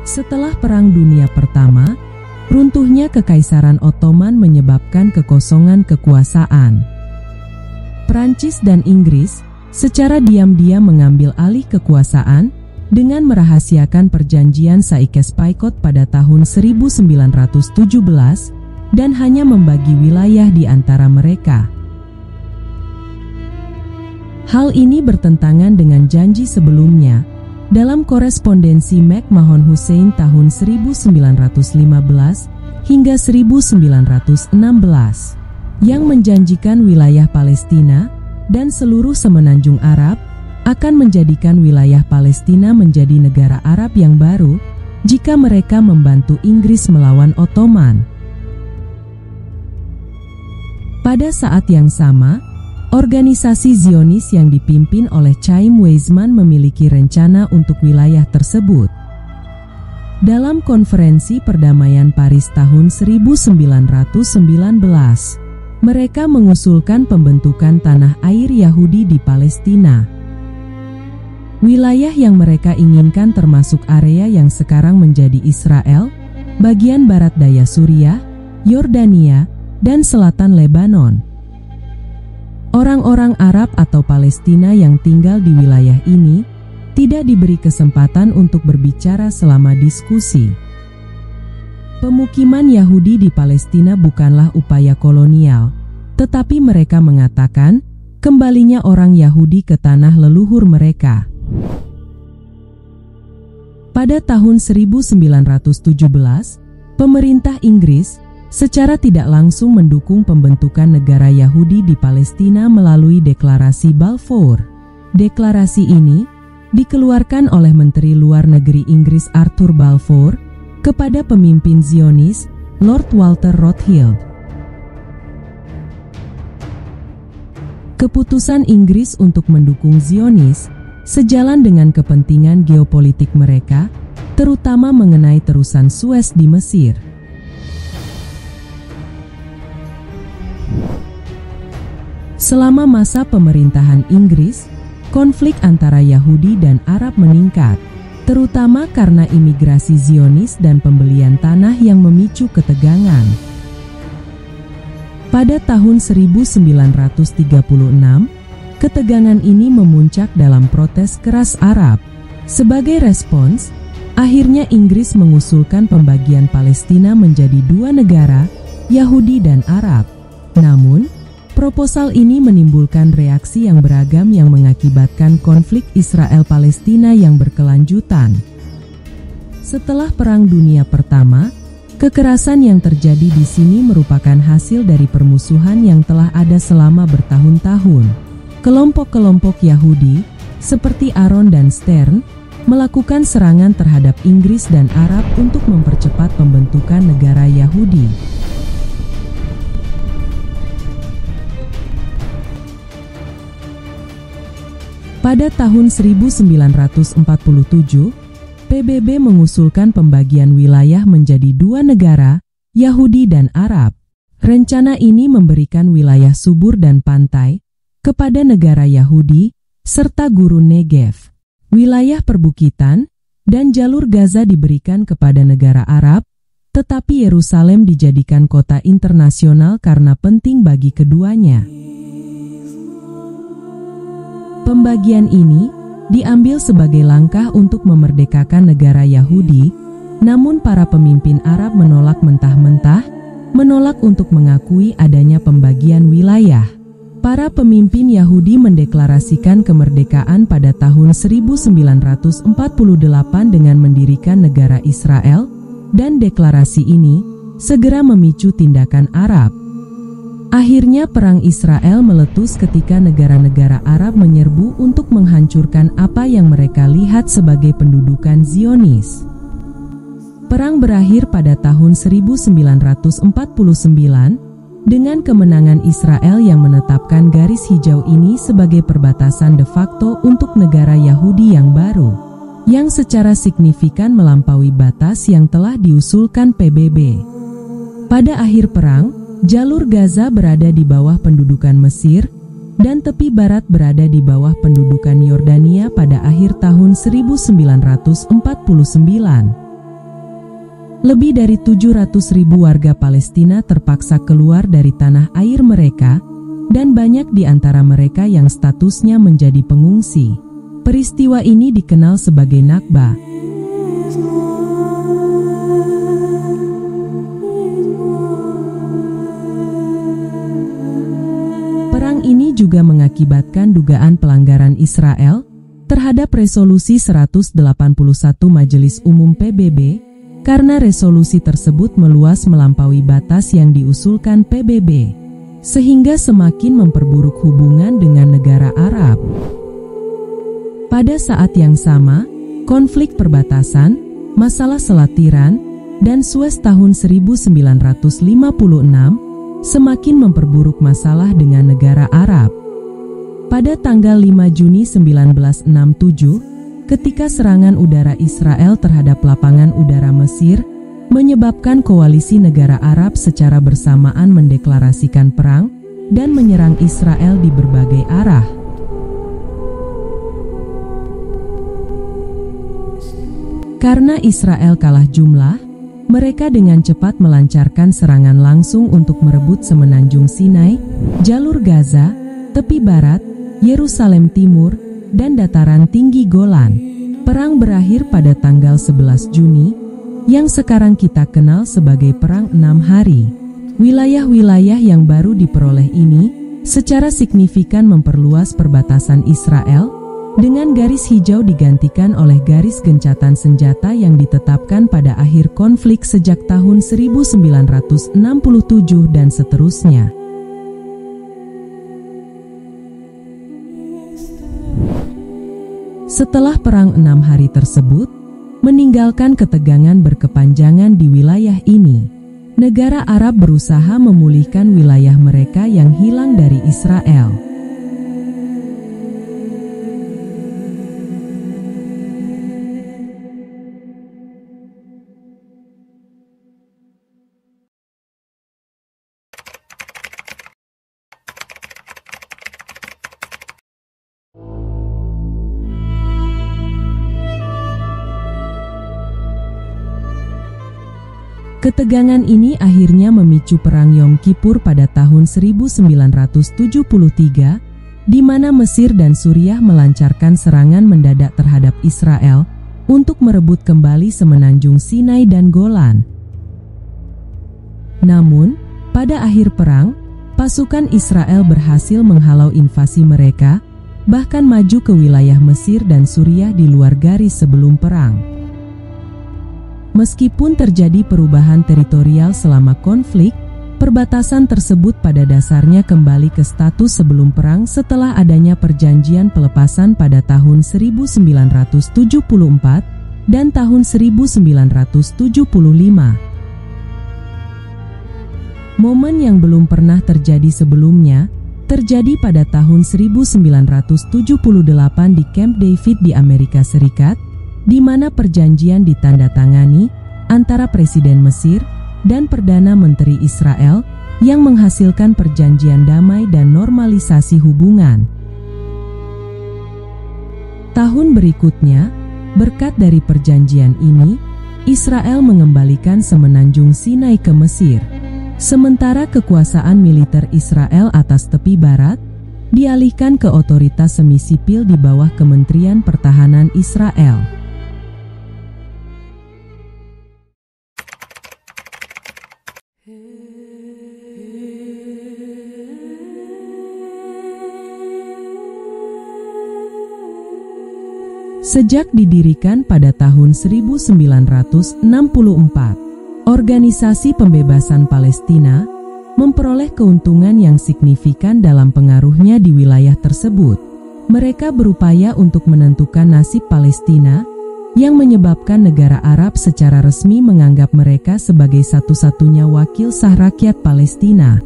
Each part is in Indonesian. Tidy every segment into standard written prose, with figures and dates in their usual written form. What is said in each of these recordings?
Setelah Perang Dunia Pertama, runtuhnya Kekaisaran Ottoman menyebabkan kekosongan kekuasaan. Prancis dan Inggris secara diam-diam mengambil alih kekuasaan dengan merahasiakan perjanjian Saïx-Picot pada tahun 1917 dan hanya membagi wilayah di antara mereka. Hal ini bertentangan dengan janji sebelumnya dalam korespondensi McMahon Hussein tahun 1915 hingga 1916 yang menjanjikan wilayah Palestina dan seluruh semenanjung Arab akan menjadikan wilayah Palestina menjadi negara Arab yang baru jika mereka membantu Inggris melawan Ottoman. Pada saat yang sama, organisasi Zionis yang dipimpin oleh Chaim Weizmann memiliki rencana untuk wilayah tersebut. Dalam konferensi perdamaian Paris tahun 1919, mereka mengusulkan pembentukan tanah air Yahudi di Palestina. Wilayah yang mereka inginkan termasuk area yang sekarang menjadi Israel, bagian barat daya Suriah, Yordania, dan selatan Lebanon. Orang-orang Arab atau Palestina yang tinggal di wilayah ini tidak diberi kesempatan untuk berbicara selama diskusi. Pemukiman Yahudi di Palestina bukanlah upaya kolonial, tetapi mereka mengatakan kembalinya orang Yahudi ke tanah leluhur mereka. Pada tahun 1917, pemerintah Inggris secara tidak langsung mendukung pembentukan negara Yahudi di Palestina melalui Deklarasi Balfour. Deklarasi ini dikeluarkan oleh Menteri Luar Negeri Inggris Arthur Balfour kepada pemimpin Zionis, Lord Walter Rothschild. Keputusan Inggris untuk mendukung Zionis sejalan dengan kepentingan geopolitik mereka, terutama mengenai terusan Suez di Mesir. Selama masa pemerintahan Inggris, konflik antara Yahudi dan Arab meningkat, terutama karena imigrasi Zionis dan pembelian tanah yang memicu ketegangan. Pada tahun 1936, ketegangan ini memuncak dalam protes keras Arab. Sebagai respons, akhirnya Inggris mengusulkan pembagian Palestina menjadi dua negara, Yahudi dan Arab. Namun, proposal ini menimbulkan reaksi yang beragam yang mengakibatkan konflik Israel-Palestina yang berkelanjutan. Setelah Perang Dunia Pertama, kekerasan yang terjadi di sini merupakan hasil dari permusuhan yang telah ada selama bertahun-tahun. Kelompok-kelompok Yahudi, seperti Aron dan Stern, melakukan serangan terhadap Inggris dan Arab untuk mempercepat pembentukan negara Yahudi. Pada tahun 1947, PBB mengusulkan pembagian wilayah menjadi dua negara, Yahudi dan Arab. Rencana ini memberikan wilayah subur dan pantai kepada negara Yahudi, serta gurun Negev. Wilayah perbukitan dan jalur Gaza diberikan kepada negara Arab, tetapi Yerusalem dijadikan kota internasional karena penting bagi keduanya. Pembagian ini diambil sebagai langkah untuk memerdekakan negara Yahudi, namun para pemimpin Arab menolak mentah-mentah, menolak untuk mengakui adanya pembagian wilayah. Para pemimpin Yahudi mendeklarasikan kemerdekaan pada tahun 1948 dengan mendirikan negara Israel, dan deklarasi ini segera memicu tindakan Arab. Akhirnya Perang Israel meletus ketika negara-negara Arab menyerbu untuk menghancurkan apa yang mereka lihat sebagai pendudukan Zionis. Perang berakhir pada tahun 1949 dengan kemenangan Israel yang menetapkan garis hijau ini sebagai perbatasan de facto untuk negara Yahudi yang baru, yang secara signifikan melampaui batas yang telah diusulkan PBB. Pada akhir perang, jalur Gaza berada di bawah pendudukan Mesir, dan tepi barat berada di bawah pendudukan Yordania pada akhir tahun 1949. Lebih dari 700.000 warga Palestina terpaksa keluar dari tanah air mereka, dan banyak di antara mereka yang statusnya menjadi pengungsi. Peristiwa ini dikenal sebagai Nakba. Perang ini juga mengakibatkan dugaan pelanggaran Israel terhadap Resolusi 181 Majelis Umum PBB, karena resolusi tersebut meluas melampaui batas yang diusulkan PBB, sehingga semakin memperburuk hubungan dengan negara Arab. Pada saat yang sama, konflik perbatasan, masalah Selat Tiran, dan Suez tahun 1956 semakin memperburuk masalah dengan negara Arab. Pada tanggal 5 Juni 1967, ketika serangan udara Israel terhadap lapangan udara Mesir menyebabkan koalisi negara Arab secara bersamaan mendeklarasikan perang dan menyerang Israel di berbagai arah. Karena Israel kalah jumlah, mereka dengan cepat melancarkan serangan langsung untuk merebut semenanjung Sinai, jalur Gaza, tepi barat, Yerusalem Timur, dan dataran tinggi Golan. Perang berakhir pada tanggal 11 Juni, yang sekarang kita kenal sebagai Perang 6 Hari. Wilayah-wilayah yang baru diperoleh ini secara signifikan memperluas perbatasan Israel, dengan garis hijau digantikan oleh garis gencatan senjata yang ditetapkan pada akhir konflik sejak tahun 1967 dan seterusnya. Setelah Perang 6 Hari tersebut meninggalkan ketegangan berkepanjangan di wilayah ini, negara Arab berusaha memulihkan wilayah mereka yang hilang dari Israel. Ketegangan ini akhirnya memicu Perang Yom Kippur pada tahun 1973, di mana Mesir dan Suriah melancarkan serangan mendadak terhadap Israel untuk merebut kembali semenanjung Sinai dan Golan. Namun, pada akhir perang, pasukan Israel berhasil menghalau invasi mereka, bahkan maju ke wilayah Mesir dan Suriah di luar garis sebelum perang. Meskipun terjadi perubahan teritorial selama konflik, perbatasan tersebut pada dasarnya kembali ke status sebelum perang setelah adanya perjanjian pelepasan pada tahun 1974 dan tahun 1975. Momen yang belum pernah terjadi sebelumnya, terjadi pada tahun 1978 di Camp David di Amerika Serikat, di mana perjanjian ditandatangani antara Presiden Mesir dan Perdana Menteri Israel yang menghasilkan perjanjian damai dan normalisasi hubungan. Tahun berikutnya, berkat dari perjanjian ini, Israel mengembalikan semenanjung Sinai ke Mesir, sementara kekuasaan militer Israel atas tepi barat dialihkan ke otoritas semi-sipil di bawah Kementerian Pertahanan Israel. Sejak didirikan pada tahun 1964, Organisasi Pembebasan Palestina memperoleh keuntungan yang signifikan dalam pengaruhnya di wilayah tersebut. Mereka berupaya untuk menentukan nasib Palestina, yang menyebabkan negara Arab secara resmi menganggap mereka sebagai satu-satunya wakil sah rakyat Palestina.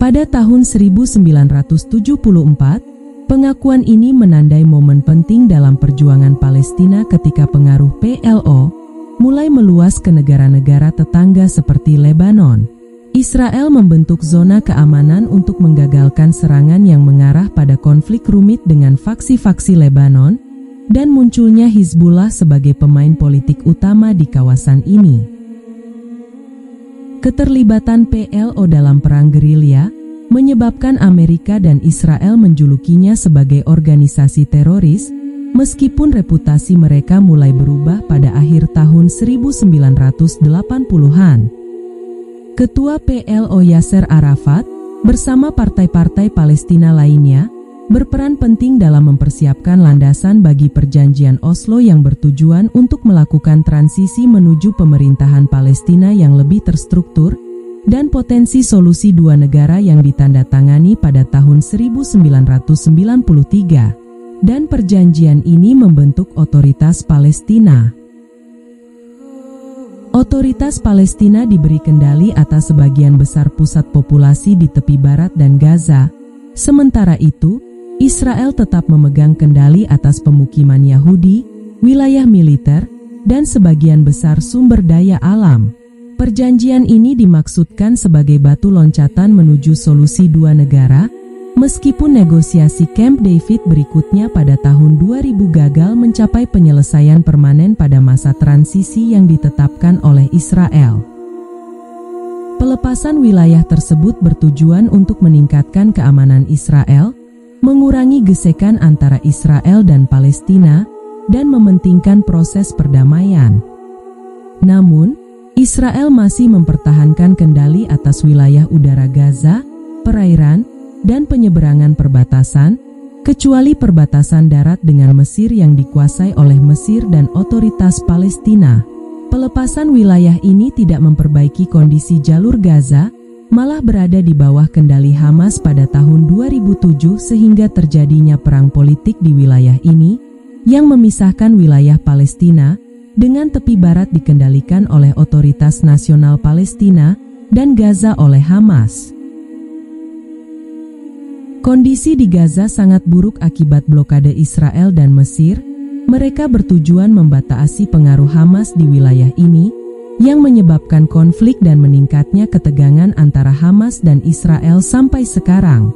Pada tahun 1974, pengakuan ini menandai momen penting dalam perjuangan Palestina ketika pengaruh PLO mulai meluas ke negara-negara tetangga seperti Lebanon. Israel membentuk zona keamanan untuk menggagalkan serangan yang mengarah pada konflik rumit dengan faksi-faksi Lebanon, dan munculnya Hizbullah sebagai pemain politik utama di kawasan ini. Keterlibatan PLO dalam perang gerilya menyebabkan Amerika dan Israel menjulukinya sebagai organisasi teroris, meskipun reputasi mereka mulai berubah pada akhir tahun 1980-an. Ketua PLO Yasser Arafat bersama partai-partai Palestina lainnya berperan penting dalam mempersiapkan landasan bagi perjanjian Oslo yang bertujuan untuk melakukan transisi menuju pemerintahan Palestina yang lebih terstruktur dan potensi solusi dua negara yang ditandatangani pada tahun 1993, dan perjanjian ini membentuk Otoritas Palestina. Otoritas Palestina diberi kendali atas sebagian besar pusat populasi di tepi barat dan Gaza. Sementara itu, Israel tetap memegang kendali atas pemukiman Yahudi, wilayah militer, dan sebagian besar sumber daya alam. Perjanjian ini dimaksudkan sebagai batu loncatan menuju solusi dua negara, meskipun negosiasi Camp David berikutnya pada tahun 2000 gagal mencapai penyelesaian permanen pada masa transisi yang ditetapkan oleh Israel. Pelepasan wilayah tersebut bertujuan untuk meningkatkan keamanan Israel, mengurangi gesekan antara Israel dan Palestina, dan mementingkan proses perdamaian. Namun, Israel masih mempertahankan kendali atas wilayah udara Gaza, perairan, dan penyeberangan perbatasan, kecuali perbatasan darat dengan Mesir yang dikuasai oleh Mesir dan Otoritas Palestina. Pelepasan wilayah ini tidak memperbaiki kondisi jalur Gaza, malah berada di bawah kendali Hamas pada tahun 2007 sehingga terjadinya perang politik di wilayah ini, yang memisahkan wilayah Palestina, dengan tepi barat dikendalikan oleh Otoritas Nasional Palestina, dan Gaza oleh Hamas. Kondisi di Gaza sangat buruk akibat blokade Israel dan Mesir. Mereka bertujuan membatasi pengaruh Hamas di wilayah ini, yang menyebabkan konflik dan meningkatnya ketegangan antara Hamas dan Israel sampai sekarang.